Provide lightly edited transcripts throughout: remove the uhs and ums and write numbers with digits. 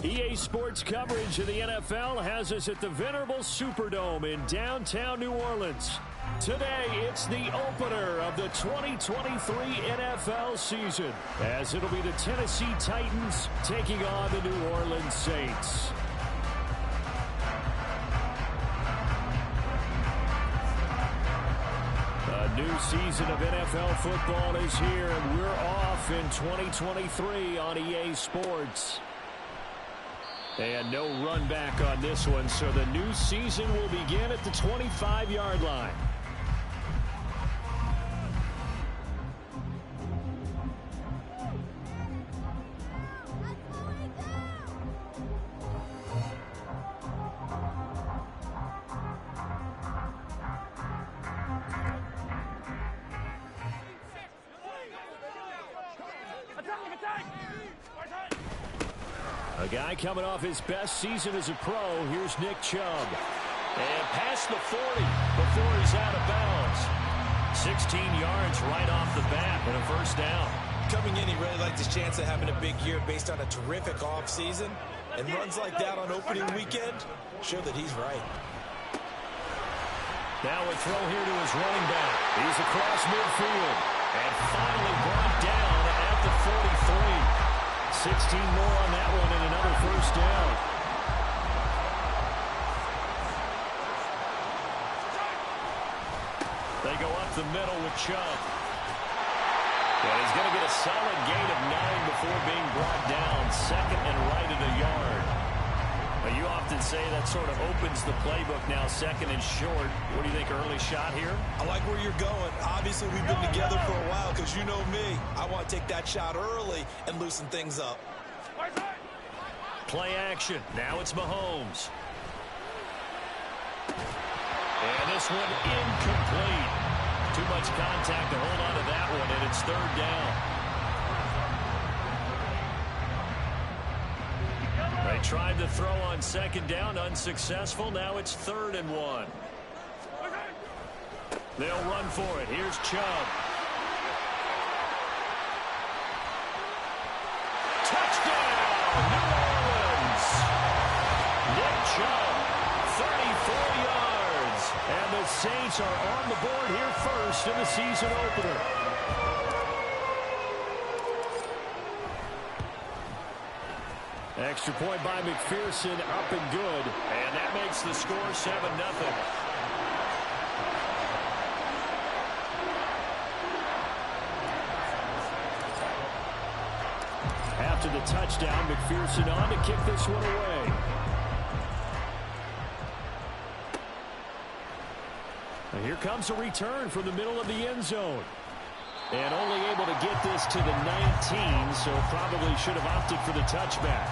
EA Sports coverage of the NFL has us at the venerable Superdome in downtown New Orleans. Today, it's the opener of the 2023 NFL season, as it'll be the Tennessee Titans taking on the New Orleans Saints. A new season of NFL football is here, and we're off in 2023 on EA Sports. And no run back on this one, so the new season will begin at the 25-yard line. A guy coming off his best season as a pro. Here's Nick Chubb. And past the 40 before he's out of bounds. 16 yards right off the bat and a first down. Coming in, he really liked his chance of having a big year based on a terrific offseason. And runs like that on opening weekend show that he's right. Now a throw here to his running back. He's across midfield. And finally brought down at the 43. 16 more on that one and another first down. They go up the middle with Chubb. And he's going to get a solid gain of 9 before being brought down. Second and right at a yard. Now, you often say that sort of opens the playbook now, second and short. What do you think, early shot here? I like where you're going. Obviously, we've been together for a while because you know me. I want to take that shot early and loosen things up. Play action. Now it's Mahomes. And this one incomplete. Too much contact to hold on to that one, and it's third down. They tried to throw on second down, unsuccessful. Now it's 3rd and 1. They'll run for it. Here's Chubb. Touchdown, New Orleans. Nick Chubb, 34 yards. And the Saints are on the board here first in the season opener. Extra point by McPherson, up and good. And that makes the score 7-0. After the touchdown, McPherson on to kick this one away. And here comes a return from the middle of the end zone. And only able to get this to the 19, so probably should have opted for the touchback.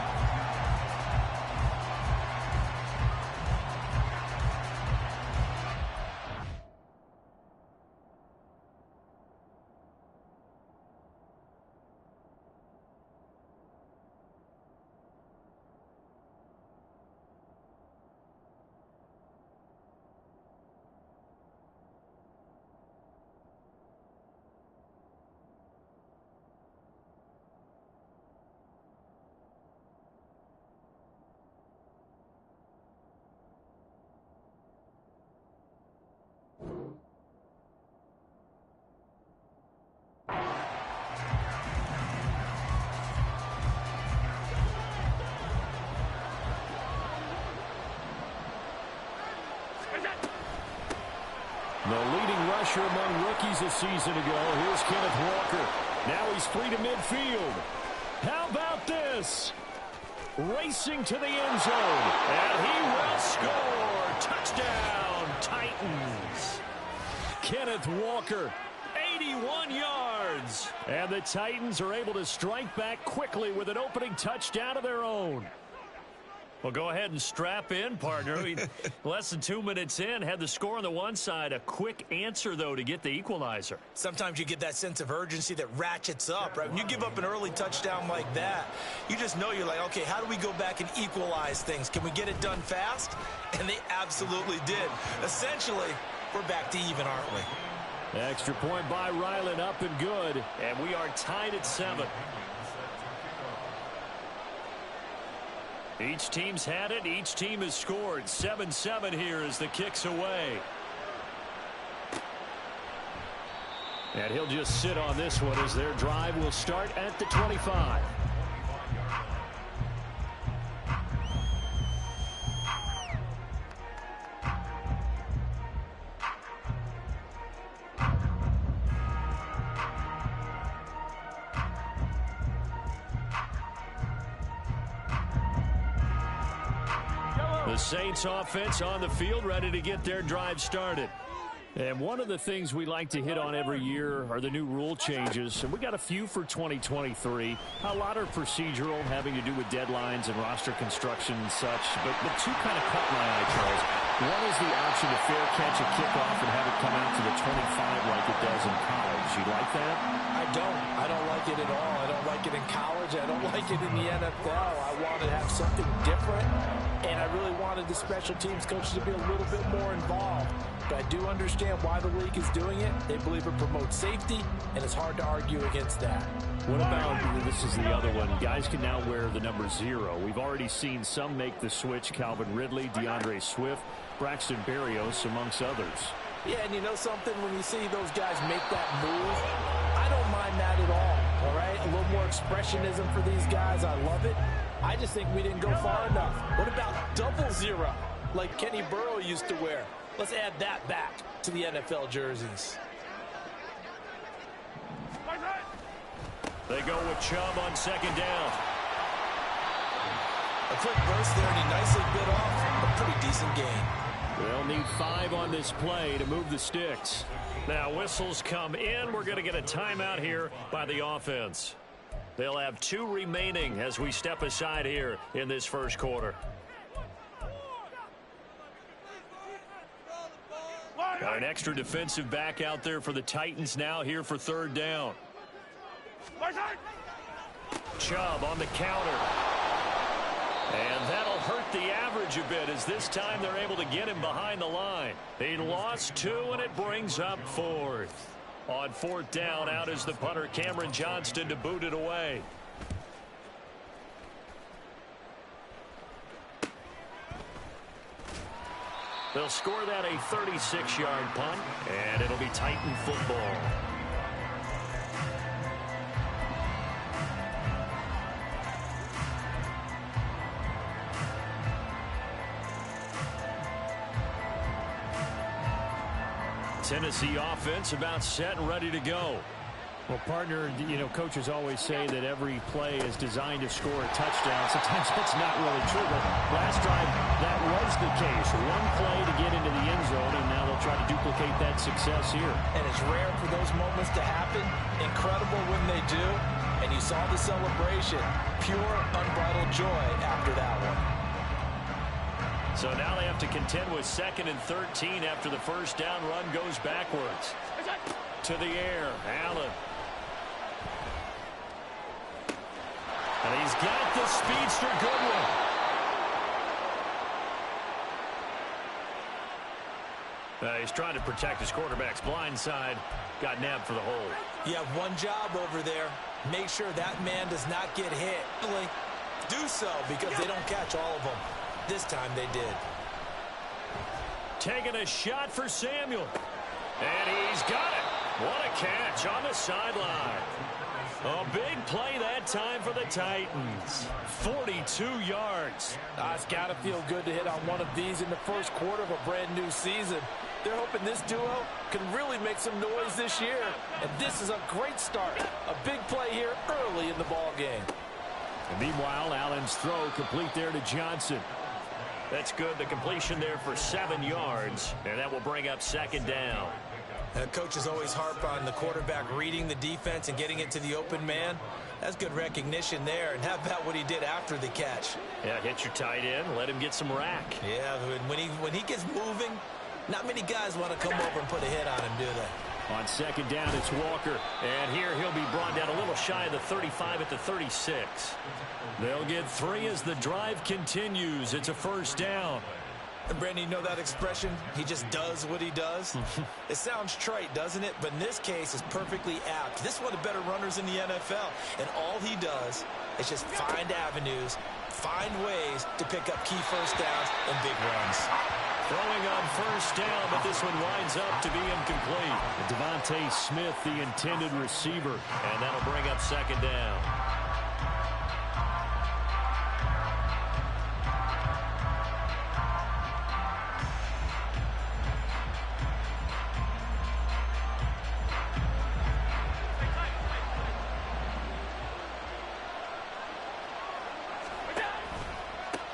The leading rusher among rookies a season ago. Here's Kenneth Walker. Now he's free to midfield. How about this? Racing to the end zone. And he will score. Touchdown, Titans. Kenneth Walker, 81 yards. And the Titans are able to strike back quickly with an opening touchdown of their own. Well, go ahead and strap in, partner. Less than 2 minutes in, had the score on the one side. A quick answer, though, to get the equalizer. Sometimes you get that sense of urgency that ratchets up, right? When you give up an early touchdown like that, you just know you're like, okay, how do we go back and equalize things? Can we get it done fast? And they absolutely did. Essentially, we're back to even, aren't we? Extra point by Ryland, up and good. And we are tied at 7. Each team's had it. Each team has scored. 7-7 here as the kick's away. And he'll just sit on this one as their drive will start at the 25. The Saints offense on the field, ready to get their drive started. And one of the things we like to hit on every year are the new rule changes. And we got a few for 2023. A lot are procedural, having to do with deadlines and roster construction and such. But two kind of caught my eye, Charles. One is the option to fair catch a kickoff and have it come out to the 25 like it does in college. You like that? I don't like it at all. I don't like it in college. I don't like it in the NFL. I want to have something different. And I really wanted the special teams coaches to be a little bit more involved. But I do understand why the league is doing it. They believe it promotes safety, and it's hard to argue against that. What about, this is the other one, guys can now wear the number 0. We've already seen some make the switch. Calvin Ridley, DeAndre Swift, Braxton Berrios, amongst others. Yeah, and you know something? When you see those guys make that move, I don't mind that at all right? A little more expressionism for these guys. I love it. I just think we didn't go far enough. What about 00, like Kenny Burrow used to wear? Let's add that back to the NFL jerseys. They go with Chubb on second down. A quick burst there, and he nicely bit off a pretty decent gain. They'll need 5 on this play to move the sticks. Now whistles come in. We're going to get a timeout here by the offense. They'll have 2 remaining as we step aside here in this first quarter. Got an extra defensive back out there for the Titans now here for third down. Chubb on the counter. And that'll hurt the average a bit as this time they're able to get him behind the line. He lost 2 and it brings up 4th. On 4th down, out is the punter Cameron Johnston to boot it away. They'll score that a 36-yard punt, and it'll be Titan football. Tennessee offense about set and ready to go. Well, partner, you know, coaches always say that every play is designed to score a touchdown. Sometimes that's not really true, but last drive, that was the case. One play to get into the end zone, and now they'll try to duplicate that success here. And it's rare for those moments to happen. Incredible when they do. And you saw the celebration. Pure, unbridled joy after that one. So now they have to contend with 2nd and 13 after the first down run goes backwards. To the air, Allen. And he's got the speedster Goodwin. He's trying to protect his quarterback's blind side. Got nabbed for the hold. You have one job over there. Make sure that man does not get hit. Do so because they don't catch all of them. This time they did. Taking a shot for Samuel. And he's got it. What a catch on the sideline. A big play that time for the Titans. 42 yards. It's got to feel good to hit on one of these in the first quarter of a brand new season. They're hoping this duo can really make some noise this year. And this is a great start. A big play here early in the ball game. And meanwhile, Allen's throw complete there to Johnson. That's good. The completion there for 7 yards. And that will bring up 2nd down. Coaches always harp on the quarterback reading the defense and getting it to the open man. That's good recognition there. And how about what he did after the catch? Yeah, hit your tight end. Let him get some rack. Yeah, when he gets moving, not many guys want to come over and put a hit on him, do they? On 2nd down, it's Walker. And here he'll be brought down a little shy of the 35 at the 36. They'll get 3 as the drive continues. It's a first down. And Brandon, you know that expression? He just does what he does? It sounds trite, doesn't it? But in this case, it's perfectly apt. This is one of the better runners in the NFL. And all he does is just find avenues, find ways to pick up key first downs and big runs. Throwing on first down, but this one winds up to be incomplete. Devontae Smith, the intended receiver, and that'll bring up second down.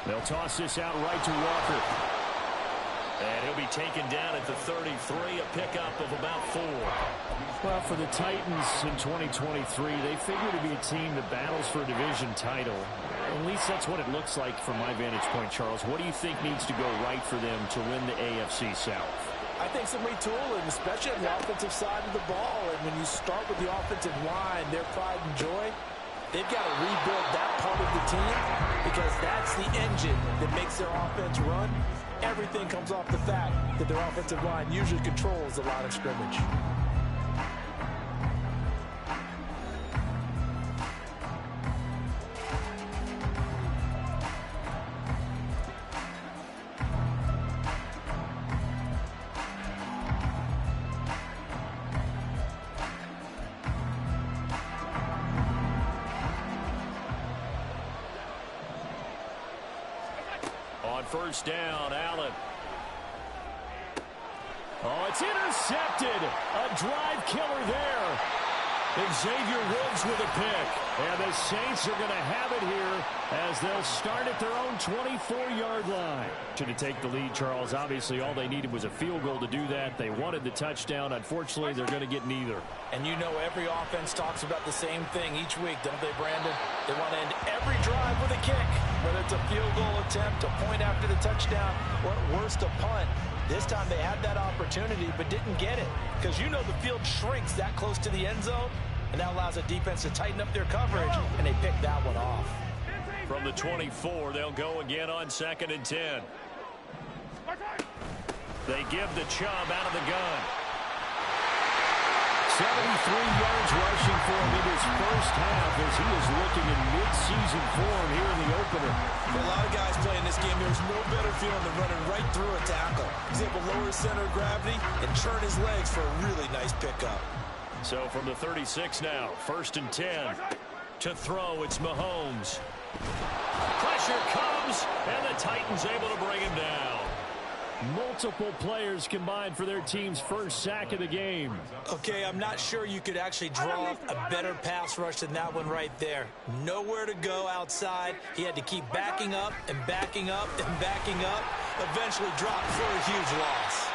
They'll toss this out right to Walker. And he'll be taken down at the 33, a pickup of about 4. Well, for the Titans in 2023, they figure to be a team that battles for a division title. At least that's what it looks like from my vantage point, Charles. What do you think needs to go right for them to win the AFC South? I think some retooling, especially on the offensive side of the ball. And when you start with the offensive line, their pride and joy, they've got to rebuild that part of the team because that's the engine that makes their offense run. Everything comes off the fact that their offensive line usually controls the line of scrimmage. On first down, Allen. Oh, it's intercepted. A drive killer there. Xavier Woods with a pick. And the Saints are going to have it here as they'll start at their own 24-yard line. To take the lead, Charles, obviously all they needed was a field goal to do that. They wanted the touchdown. Unfortunately, they're going to get neither. And you know every offense talks about the same thing each week, don't they, Brandon? They want to end every drive with a kick, whether it's a field goal attempt, a point after the touchdown, or at worst, a punt. This time they had that opportunity but didn't get it because you know the field shrinks that close to the end zone, and that allows a defense to tighten up their coverage, and they picked that one off. From the 24, they'll go again on 2nd and 10. They give the Chubb out of the gun. 73 yards rushing for him in his first half as he is looking in mid-season form here in the opener. For a lot of guys playing this game, there's no better feeling than running right through a tackle. He's able to lower his center of gravity and churn his legs for a really nice pickup. So from the 36 now, 1st and 10. To throw, it's Mahomes. Pressure comes, and the Titans able to bring him down. Multiple players combined for their team's first sack of the game. Okay, I'm not sure you could actually draw up a better pass rush than that one right there. Nowhere to go outside. He had to keep backing up and backing up and backing up. Eventually dropped for a huge loss.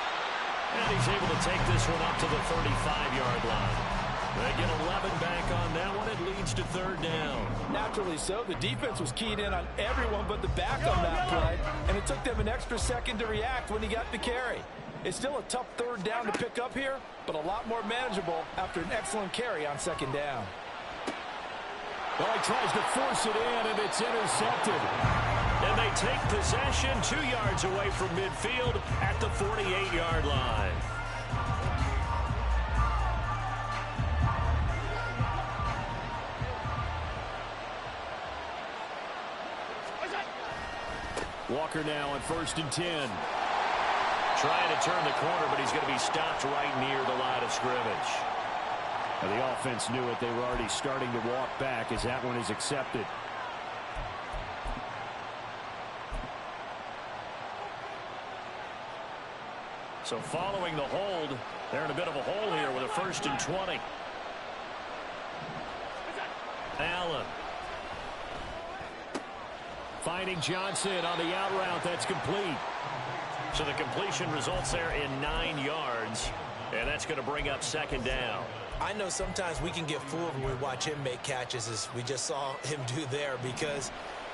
And he's able to take this one up to the 35-yard line. They get 11 back on that one. It leads to 3rd down. Naturally so. The defense was keyed in on everyone but the back on that play, and it took them an extra second to react when he got the carry. It's still a tough 3rd down to pick up here, but a lot more manageable after an excellent carry on 2nd down. Well, he tries to force it in, and it's intercepted. And they take possession 2 yards away from midfield at the 48-yard line. Walker now on 1st and 10. Trying to turn the corner, but he's going to be stopped right near the line of scrimmage. Now, the offense knew it. They were already starting to walk back as that one is accepted. So following the hold, they're in a bit of a hole here with a 1st and 20. Allen. Finding Johnson on the out route. That's complete. So the completion results there in 9 yards. And that's going to bring up 2nd down. I know sometimes we can get fooled when we watch him make catches, as we just saw him do there, because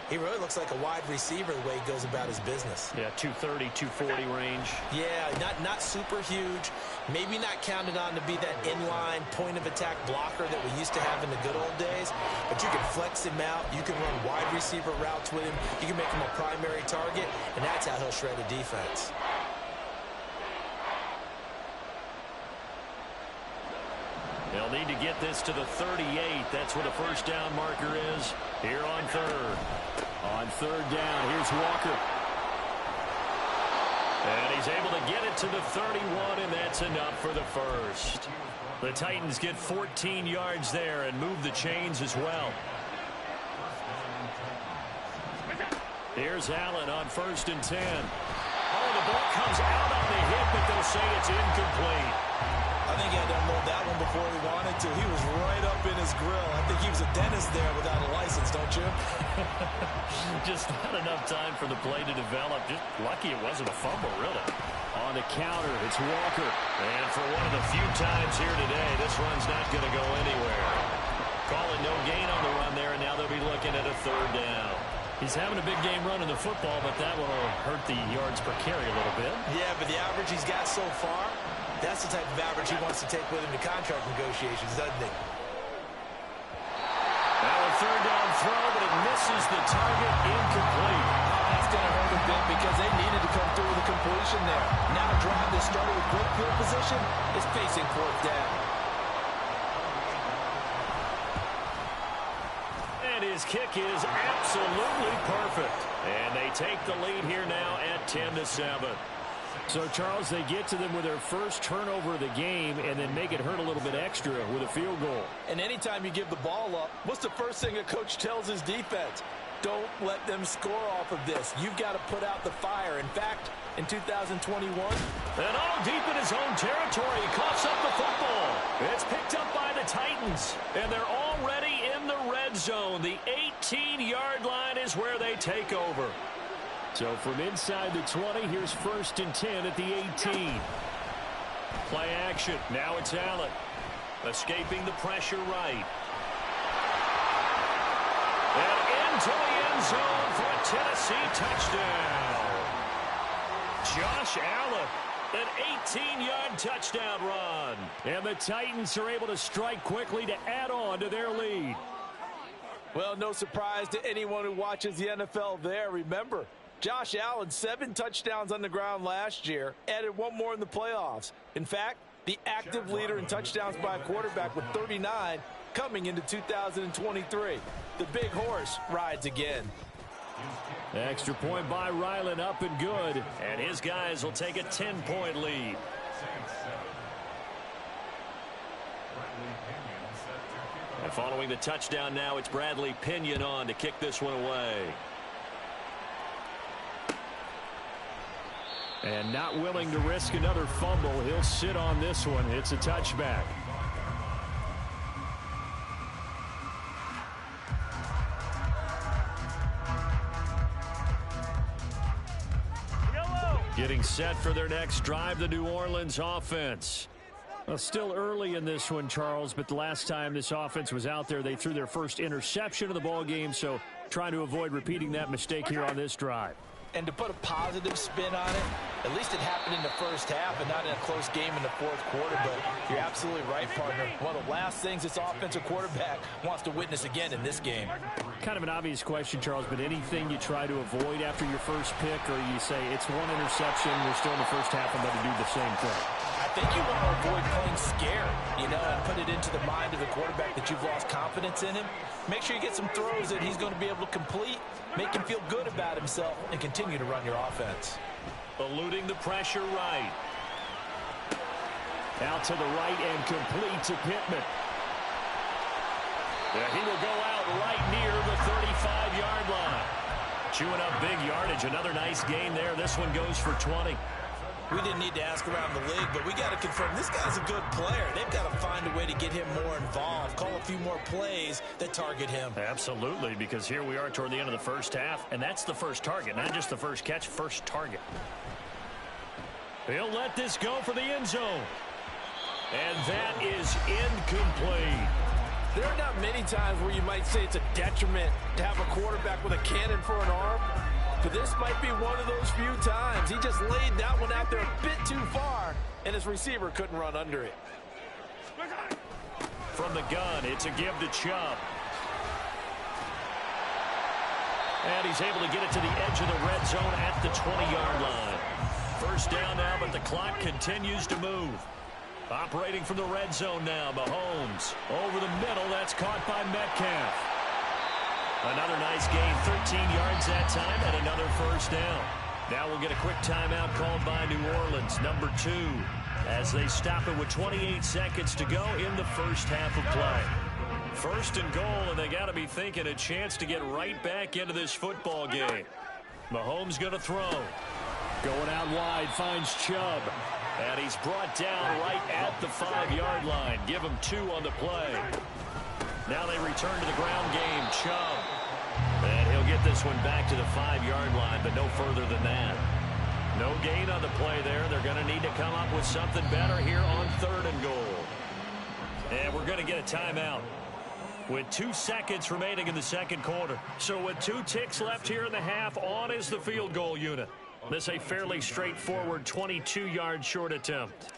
he really looks like a wide receiver the way he goes about his business. Yeah, 230, 240 range. Yeah, not super huge. Maybe not counted on to be that inline point-of-attack blocker that we used to have in the good old days. But you can flex him out. You can run wide receiver routes with him. You can make him a primary target, and that's how he'll shred a defense. They'll need to get this to the 38. That's where the first down marker is here on third. On third down, here's Walker. And he's able to get it to the 31, and that's enough for the first. The Titans get 14 yards there and move the chains as well. Here's Allen on 1st and 10. Oh, the ball comes out on the hit, but they'll say it's incomplete. I think he had to unload that one before he wanted to. He was right up in his grill. I think he was a dentist there without a license, don't you? Just not enough time for the play to develop. Just lucky it wasn't a fumble, really. On the counter, it's Walker. And for one of the few times here today, this run's not going to go anywhere. Call it no gain on the run there, and now they'll be looking at a third down. He's having a big game running the football, but that one will hurt the yards per carry a little bit. Yeah, but the average he's got so far, that's the type of average he wants to take with him to contract negotiations, doesn't he? Now a third down throw, but it misses the target, incomplete. That's going to hurt a bit because they needed to come through with a completion there. Now a drive that started with great field position is facing 4th down. And his kick is absolutely perfect. And they take the lead here now at 10-7. So, Charles, they get to them with their first turnover of the game and then make it hurt a little bit extra with a field goal. And anytime you give the ball up, what's the first thing a coach tells his defense? Don't let them score off of this. You've got to put out the fire. In fact, in 2021, and all deep in his own territory, he coughs up the football. It's picked up by the Titans, and they're already in the red zone. The 18-yard line is where they take over. So from inside the 20, here's 1st and 10 at the 18. Play action. Now it's Allen. Escaping the pressure right. And into the end zone for a Tennessee touchdown. Josh Allen, an 18-yard touchdown run. And the Titans are able to strike quickly to add on to their lead. Well, no surprise to anyone who watches the NFL there. Remember, Josh Allen, 7 touchdowns on the ground last year, added 1 more in the playoffs. In fact, the active leader in touchdowns by a quarterback with 39 coming into 2023. The big horse rides again. Extra point by Ryland, up and good. And his guys will take a 10-point lead. And following the touchdown now, it's Bradley Pinion on to kick this one away. And not willing to risk another fumble, he'll sit on this one. It's a touchback. Getting set for their next drive, the New Orleans offense. Well, still early in this one, Charles, but the last time this offense was out there, they threw their first interception of the ball game, so trying to avoid repeating that mistake here on this drive. And to put a positive spin on it, at least it happened in the first half and not in a close game in the 4th quarter. But you're absolutely right, partner. One of the last things this offensive quarterback wants to witness again in this game. Kind of an obvious question, Charles, but anything you try to avoid after your first pick, or you say it's 1 interception, we're still in the first half, I'm going to do the same thing? I think you want to avoid playing scared, and put it into the mind of the quarterback that you've lost confidence in him. Make sure you get some throws that he's going to be able to complete, make him feel good about himself, and continue to run your offense. Eluding the pressure right. Out to the right and complete to Pittman. Yeah, he will go out right near the 35-yard line. Chewing up big yardage. Another nice gain there. This one goes for 20. We didn't need to ask around the league, but we got to confirm this guy's a good player. They've got to find a way to get him more involved, call a few more plays that target him. Absolutely, because here we are toward the end of the first half, and that's the first target, not just the first catch, first target. He'll let this go for the end zone. And that is incomplete. There are not many times where you might say it's a detriment to have a quarterback with a cannon for an arm. But this might be one of those few times. He just laid that one out there a bit too far, and his receiver couldn't run under it. From the gun, it's a give to Chubb. And he's able to get it to the edge of the red zone at the 20-yard line. First down now, but the clock continues to move. Operating from the red zone now, Mahomes. Over the middle, that's caught by Metcalf. Another nice gain, 13 yards that time, and another first down. Now we'll get a quick timeout called by New Orleans, number 2, as they stop it with 28 seconds to go in the first half of play. First and goal, and they got to be thinking a chance to get right back into this football game. Mahomes going to throw. Going out wide, finds Chubb. And he's brought down right at the 5-yard line. Give him 2 on the play. Now they return to the ground game. Chubb. And he'll get this one back to the 5-yard line, but no further than that. No gain on the play there. They're going to need to come up with something better here on 3rd and goal. And we're going to get a timeout with 2 seconds remaining in the second quarter. So with 2 ticks left here in the half, on is the field goal unit. This a fairly straightforward 22-yard short attempt.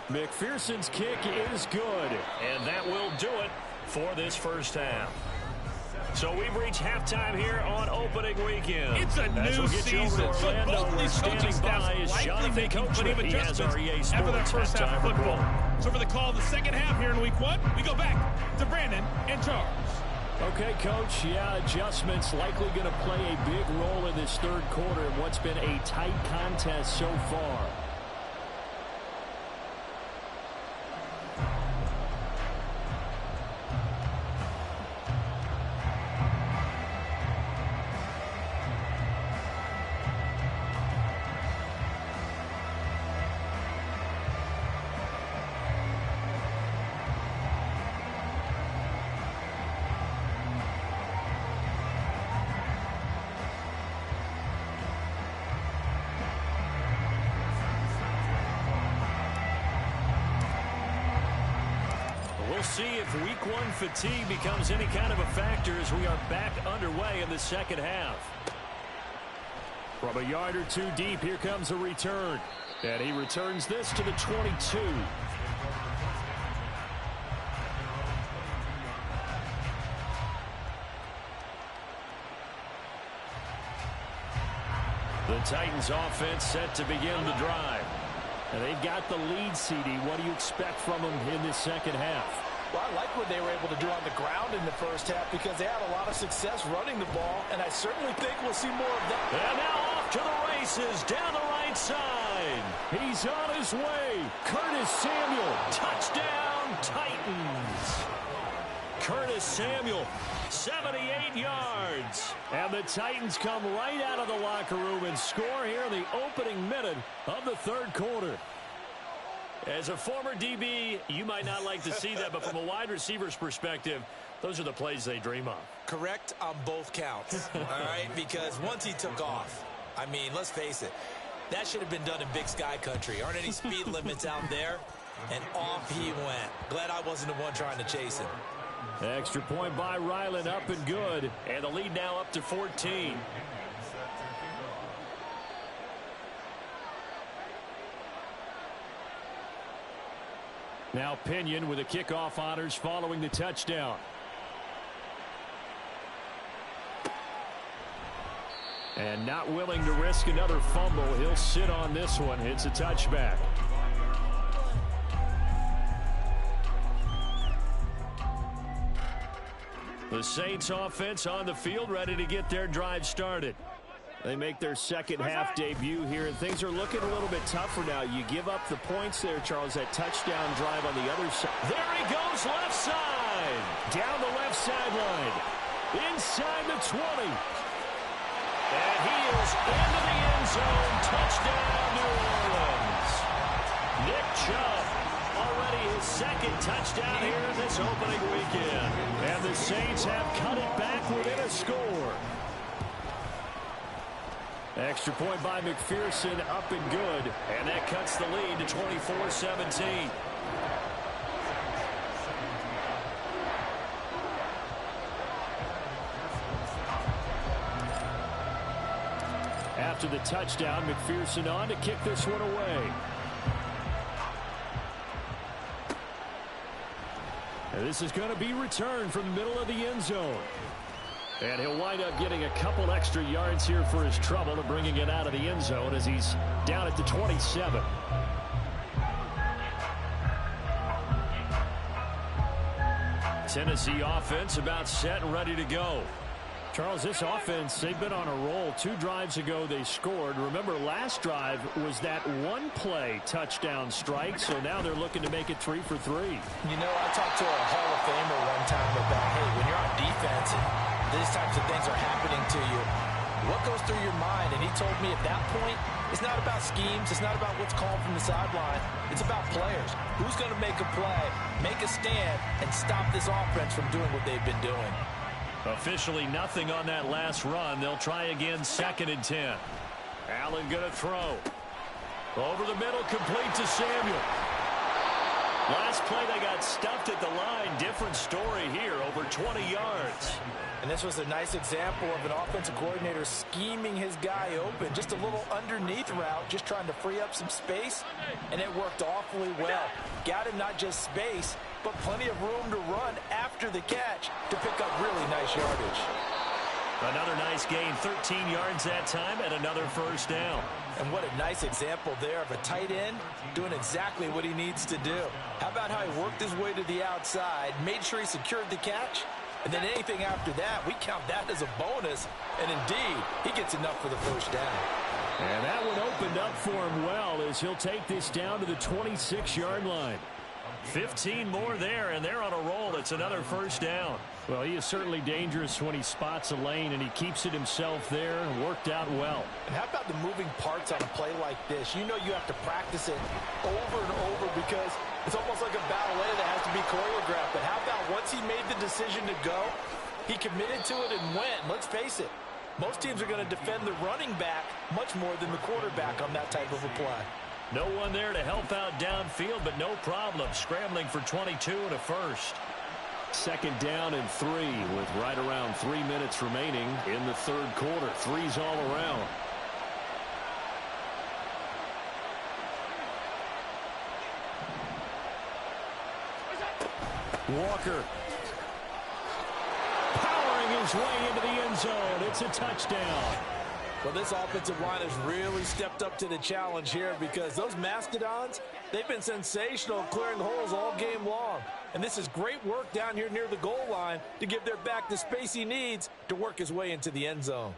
McPherson's kick is good, and that will do it for this first half. So we've reached halftime here on opening weekend. It's a new season, so both of these coaching staffs likely making plenty of adjustments after their first half of football. So for the call of the second half here in week 1, we go back to Brandon and Charles. Okay, Coach, yeah, adjustments likely going to play a big role in this third quarter in what's been a tight contest so far. We'll see if week 1 fatigue becomes any kind of a factor as we are back underway in the second half. From a yard or 2 deep, here comes a return. And he returns this to the 22. The Titans offense set to begin the drive. And they've got the lead, CD. What do you expect from them in this second half? Well, I like what they were able to do on the ground in the first half because they had a lot of success running the ball, and I certainly think we'll see more of that. And now off to the races down the right side. He's on his way. Curtis Samuel. Touchdown, Titans. Curtis Samuel, 78 yards. And the Titans come right out of the locker room and score here in the opening minute of the third quarter. As a former DB, you might not like to see that, but from a wide receiver's perspective, those are the plays they dream of. Correct on both counts, all right? Because once he took off, I mean, let's face it, that should have been done in Big Sky Country. Aren't any speed limits out there? And off he went. Glad I wasn't the one trying to chase him. Extra point by Ryland, up and good. And the lead now up to 14. Now Pinion with the kickoff honors following the touchdown. And not willing to risk another fumble. He'll sit on this one. It's a touchback. The Saints offense on the field, ready to get their drive started. They make their second half debut here, and things are looking a little bit tougher now. You give up the points there, Charles, that touchdown drive on the other side. There he goes, left side. Down the left sideline. Inside the 20. And he is into the end zone. Touchdown, New Orleans. Nick Chubb, already his second touchdown here in this opening weekend. And the Saints have cut it back within a score. Extra point by McPherson, up and good. And that cuts the lead to 24-17. After the touchdown, McPherson on to kick this one away. And this is going to be returned from the middle of the end zone. And he'll wind up getting a couple extra yards here for his trouble and bringing it out of the end zone as he's down at the 27. Tennessee offense about set and ready to go. Charles, this offense, they've been on a roll. 2 drives ago they scored. Remember, last drive was that one-play touchdown strike, so now they're looking to make it 3 for 3. You know, I talked to a Hall of Famer one time about, hey, when you're on defense and these types of things are happening to you, what goes through your mind? And he told me at that point, it's not about schemes. It's not about what's called from the sideline. It's about players. Who's going to make a play, make a stand, and stop this offense from doing what they've been doing. Officially nothing on that last run. They'll try again, 2nd and 10. Allen going to throw. Over the middle, complete to Samuel. Last play, they got stuffed at the line. Different story here, over 20 yards. And this was a nice example of an offensive coordinator scheming his guy open. Just a little underneath route, just trying to free up some space, and it worked awfully well. Got him not just space, but plenty of room to run after the catch to pick up really nice yardage. Another nice gain, 13 yards that time, and another first down. And what a nice example there of a tight end doing exactly what he needs to do. How about how he worked his way to the outside, made sure he secured the catch, and then anything after that, we count that as a bonus. And indeed, he gets enough for the first down. And that one opened up for him well as he'll take this down to the 26-yard line. 15 more there, and they're on a roll. It's another first down. Well, he is certainly dangerous when he spots a lane, and he keeps it himself there. Worked out well. And how about the moving parts on a play like this? You know you have to practice it over and over because it's almost like a ballet that has to be choreographed. But how about once he made the decision to go, he committed to it and went. Let's face it, most teams are going to defend the running back much more than the quarterback on that type of a play. No one there to help out downfield, but no problem. Scrambling for 22 and a first. 2nd down and 3 with right around 3 minutes remaining in the 3rd quarter. 3's all around. Walker powering his way into the end zone. It's a touchdown. Well, this offensive line has really stepped up to the challenge here because those Mastodons, they've been sensational clearing holes all game long. And this is great work down here near the goal line to give their back the space he needs to work his way into the end zone.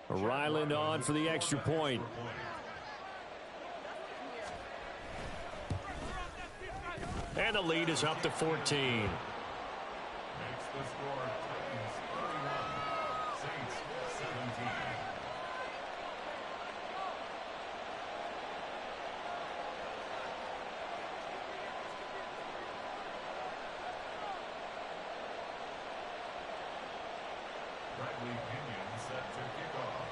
Ryland on for the extra point. And the lead is up to 14. Makes the score Titans 31, Saints 17. Bradley Pinion set to kick off.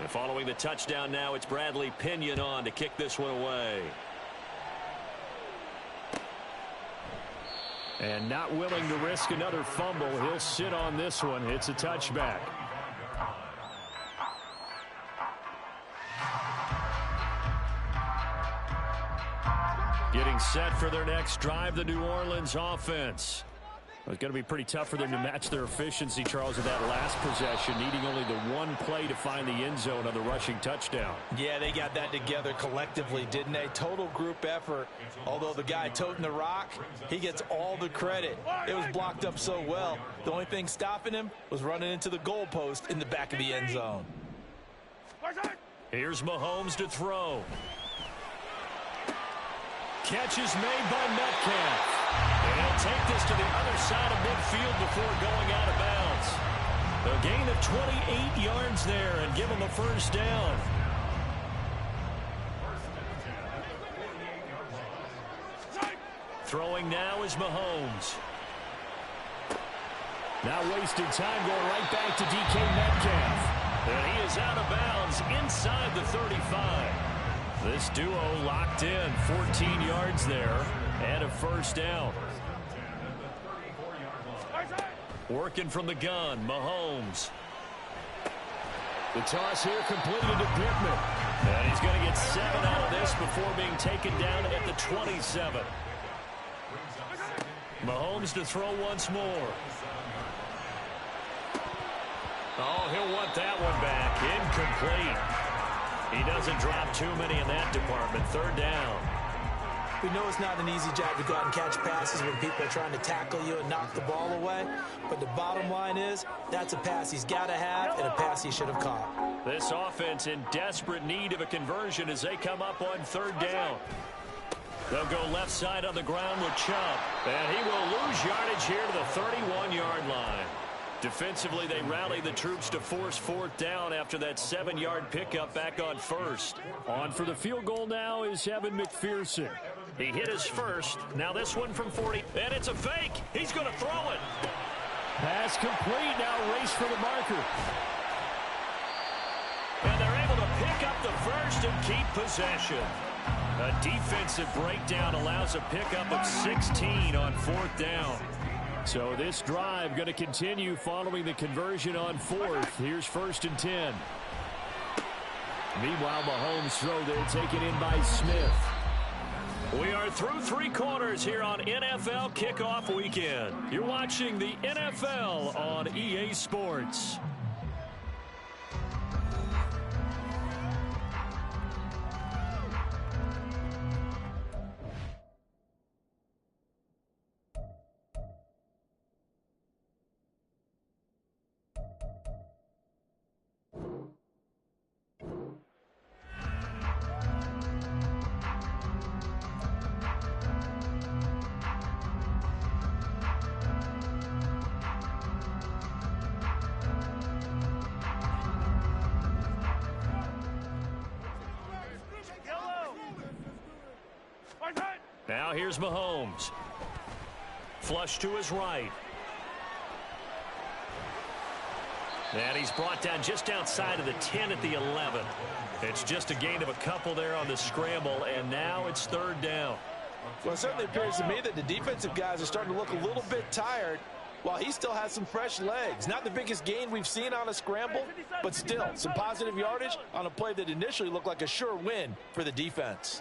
And following the touchdown now, it's Bradley Pinion on to kick this one away. And not willing to risk another fumble. He'll sit on this one. It's a touchback. Getting set for their next drive, the New Orleans offense. It's going to be pretty tough for them to match their efficiency, Charles, with that last possession, needing only the one play to find the end zone on the rushing touchdown. Yeah, they got that together collectively, didn't they? Total group effort. Although the guy toting the rock, he gets all the credit. It was blocked up so well. The only thing stopping him was running into the goalpost in the back of the end zone. Here's Mahomes to throw. Catch is made by Metcalf. And he'll take this to the other side of midfield before going out of bounds. A gain of 28 yards there and give him a first down. Throwing now is Mahomes. Not wasting time, going right back to DK Metcalf. And he is out of bounds inside the 35. This duo locked in, 14 yards there, and a first down. Working from the gun, Mahomes. The toss here completed to Pittman. And he's going to get 7 out of this before being taken down at the 27. Mahomes to throw once more. Oh, he'll want that one back. Incomplete. He doesn't drop too many in that department. Third down. We know it's not an easy job to go out and catch passes when people are trying to tackle you and knock the ball away. But the bottom line is, that's a pass he's got to have and a pass he should have caught. This offense in desperate need of a conversion as they come up on third down. They'll go left side on the ground with Chubb. And he will lose yardage here to the 31-yard line. Defensively, they rally the troops to force fourth down after that 7-yard pickup back on first. On for the field goal now is Evan McPherson. He hit his first. Now this one from 40. And it's a fake. He's going to throw it. Pass complete. Now race for the marker. And they're able to pick up the first and keep possession. A defensive breakdown allows a pickup of 16 on fourth down. So this drive going to continue following the conversion on fourth. Here's 1st and 10. Meanwhile, Mahomes' throw there taken in by Smith. We are through 3 quarters here on NFL Kickoff Weekend. You're watching the NFL on EA Sports. Now here's Mahomes. Flush to his right. And he's brought down just outside of the 10 at the 11. It's just a gain of a couple there on the scramble, and now it's third down. Well, it certainly appears to me that the defensive guys are starting to look a little bit tired while he still has some fresh legs. Not the biggest gain we've seen on a scramble, but still some positive yardage on a play that initially looked like a sure win for the defense.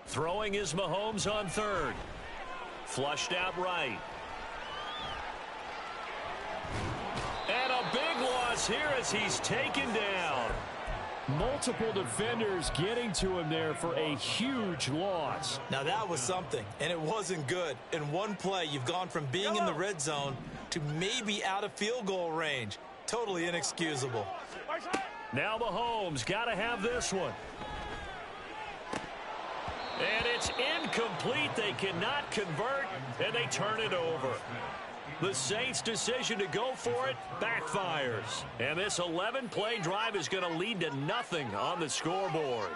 Throwing is Mahomes on third. Flushed out right. And a big loss here as he's taken down. Multiple defenders getting to him there for a huge loss. Now that was something, and it wasn't good. In one play, you've gone from being in the red zone to maybe out of field goal range. Totally inexcusable. Now Mahomes got to have this one. And it's incomplete. They cannot convert, and they turn it over. The Saints' decision to go for it backfires. And this 11-play drive is going to lead to nothing on the scoreboard.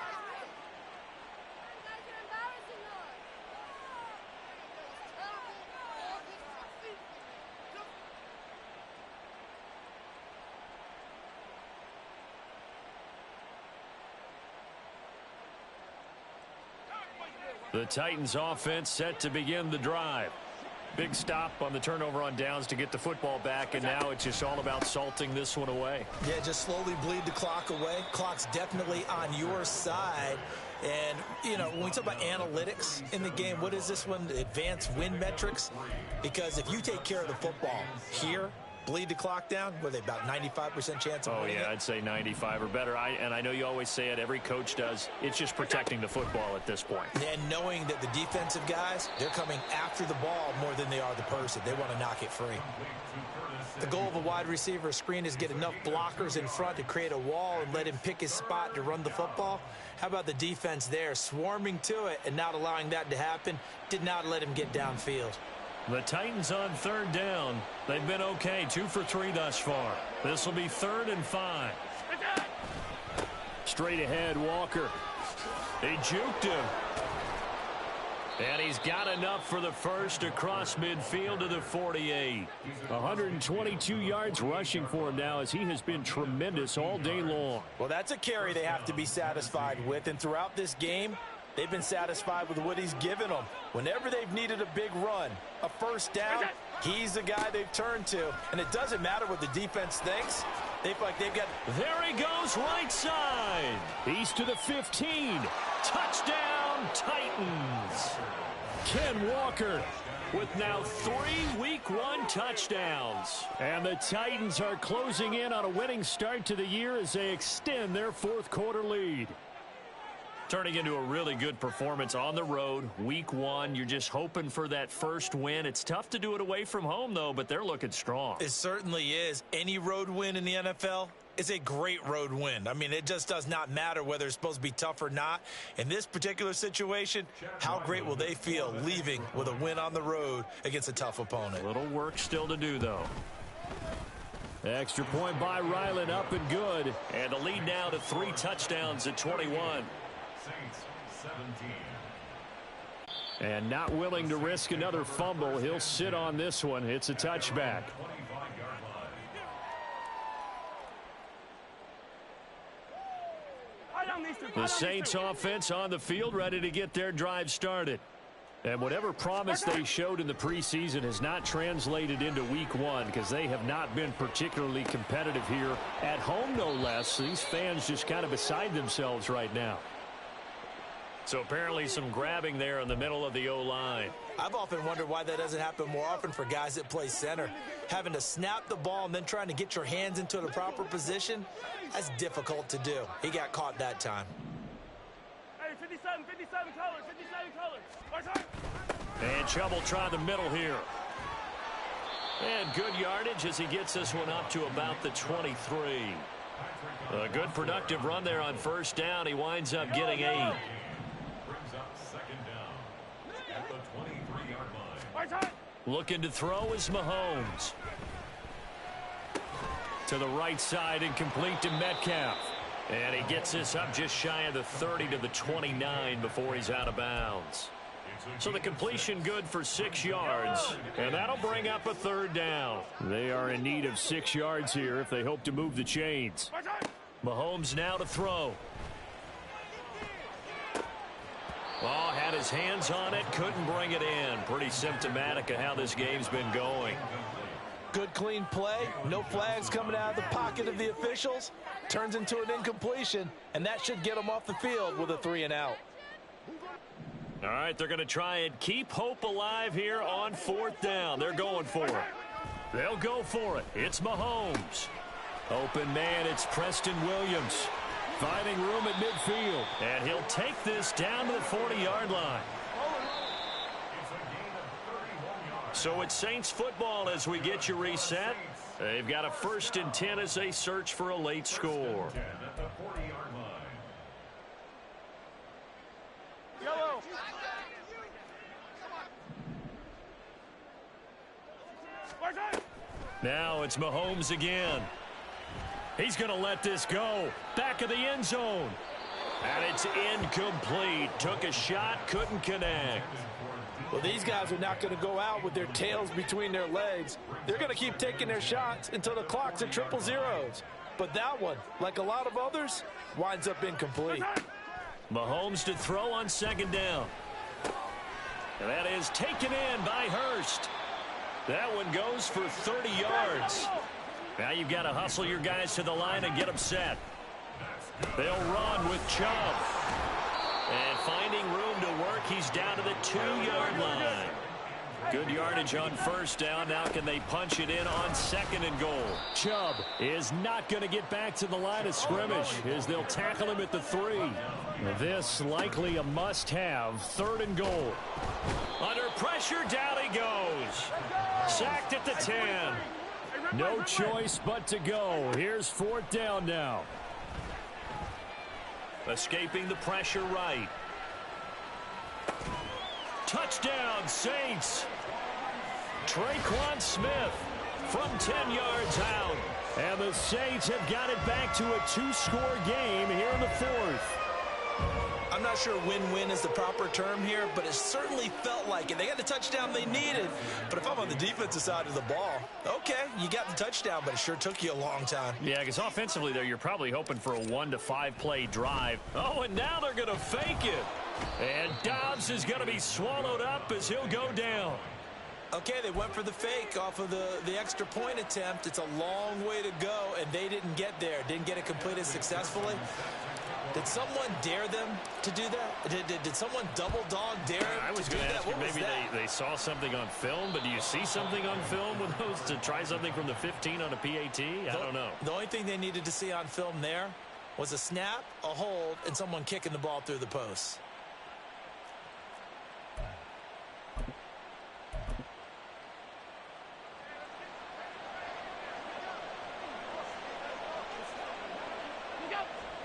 The Titans offense set to begin the drive. Big stop on the turnover on downs to get the football back, and now it's just all about salting this one away. Yeah, just slowly bleed the clock away. Clock's definitely on your side. And, you know, when we talk about analytics in the game, what is this one? Advanced win metrics? Because if you take care of the football here, bleed the clock down, were they about 95% chance of winning it? I'd say 95 or better. And I know you always say it, every coach does. It's just protecting the football at this point. And knowing that the defensive guys, they're coming after the ball more than they are the person. They want to knock it free. The goal of a wide receiver screen is get enough blockers in front to create a wall and let him pick his spot to run the football. How about the defense there, swarming to it and not allowing that to happen? Did not let him get downfield. The Titans on third down. They've been okay, 2 for 3 thus far. This will be 3rd and 5. Straight ahead, Walker. They juked him. And he's got enough for the first across midfield to the 48. 122 yards rushing for him now as he has been tremendous all day long. Well, that's a carry they have to be satisfied with. And throughout this game, they've been satisfied with what he's given them. Whenever they've needed a big run, a first down, he's the guy they've turned to. And it doesn't matter what the defense thinks. They feel like they've got... There he goes, right side. He's to the 15. Touchdown, Titans. Ken Walker with now 3 week Week 1 touchdowns. And the Titans are closing in on a winning start to the year as they extend their fourth quarter lead. Turning into a really good performance on the road. Week 1, you're just hoping for that first win. It's tough to do it away from home, though, but they're looking strong. It certainly is. Any road win in the NFL is a great road win. I mean, it just does not matter whether it's supposed to be tough or not. In this particular situation, how great will they feel leaving with a win on the road against a tough opponent? A little work still to do, though. Extra point by Ryland, up and good. And the lead now to 3 touchdowns at 21. Saints 17. And not willing to risk another fumble. He'll sit on this one. It's a touchback. 25-yard line. The Saints offense on the field, ready to get their drive started. And whatever promise they showed in the preseason has not translated into week 1 because they have not been particularly competitive here at home, no less. These fans just kind of beside themselves right now. So apparently some grabbing there in the middle of the O-line. I've often wondered why that doesn't happen more often for guys that play center. Having to snap the ball and then trying to get your hands into the proper position, that's difficult to do. He got caught that time. Hey, 57 colors, 57 colors. And Chubb will try the middle here. And good yardage as he gets this one up to about the 23. A good productive run there on first down. He winds up getting 8. Brings up second down at the 23-yard line. Looking to throw is Mahomes. To the right side and complete to Metcalf. And he gets this up just shy of the 30 to the 29 before he's out of bounds. So the completion good for 6 yards. And that'll bring up a third down. They are in need of 6 yards here if they hope to move the chains. Mahomes now to throw. Oh, had his hands on it, couldn't bring it in. Pretty symptomatic of how this game's been going. Good clean play, no flags coming out of the pocket of the officials. Turns into an incompletion, and that should get them off the field with a 3 and out. All right, they're going to try and keep hope alive here on 4th down. They're going for it. They'll go for it. It's Mahomes. Open man, it's Preston Williams. Finding room at midfield. And he'll take this down to the 40-yard line. So it's Saints football as we get you reset. They've got a 1st and 10 as they search for a late score. At the 40-yard line. Yellow. Now it's Mahomes again. He's going to let this go. Back of the end zone. And it's incomplete. Took a shot, couldn't connect. Well, these guys are not going to go out with their tails between their legs. They're going to keep taking their shots until the clock's at 000. But that one, like a lot of others, winds up incomplete. Mahomes to throw on 2nd down. And that is taken in by Hurst. That one goes for 30 yards. Now you've got to hustle your guys to the line and get them set. They'll run with Chubb. And finding room to work, he's down to the 2-yard line. Good yardage on 1st down. Now can they punch it in on 2nd and goal? Chubb is not going to get back to the line of scrimmage as they'll tackle him at the 3. This likely a must-have. 3rd and goal. Under pressure, down he goes. Sacked at the 10. No choice but to go. Here's 4th down now. Escaping the pressure right. Touchdown, Saints. Traquan Smith from 10 yards out. And the Saints have got it back to a 2-score game here in the 4th. I'm not sure win-win is the proper term here, but it certainly felt like it. They got the touchdown they needed, but if I'm on the defensive side of the ball, okay, you got the touchdown, but it sure took you a long time. Yeah, because offensively there, you're probably hoping for a 1 to 5 play drive. Oh, and now they're going to fake it. And Dobbs is going to be swallowed up as he'll go down. Okay, they went for the fake off of the extra point attempt. It's a long way to go, and they didn't get there. Didn't get it completed successfully. Did someone dare them to do that? Did someone double dog dare I was to do going to that? ask you, What was maybe that? they saw something on film, but do you see something on film with those to try something from the 15 on a PAT? I don't know. The only thing they needed to see on film there was a snap, a hold, and someone kicking the ball through the post.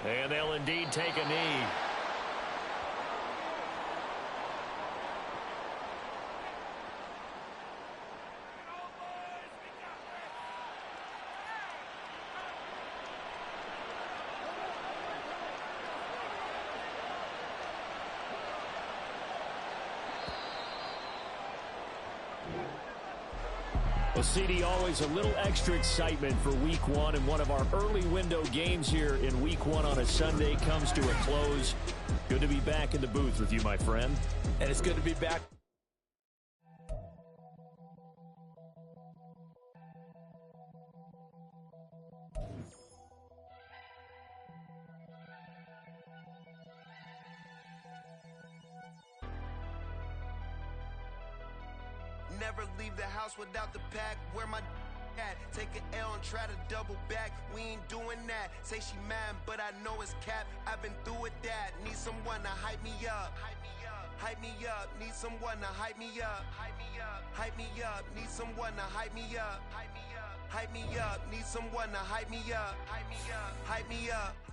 And they'll indeed take a knee. Well, CD, always a little extra excitement for Week 1, and one of our early window games here in Week 1 on a Sunday comes to a close. Good to be back in the booth with you, my friend. And it's good to be back. Never leave the house without the pack. Where my at? Take an L and try to double back. We ain't doing that. Say she mad, but I know it's cap. I've been through with that. Need someone to hype me up. Hype me up. Need someone to hype me up. Hype me up. Hype me up. Need someone to hype me up. Hype me up. Hype me up. Need someone to hype me up. Hype me up. Hype me up.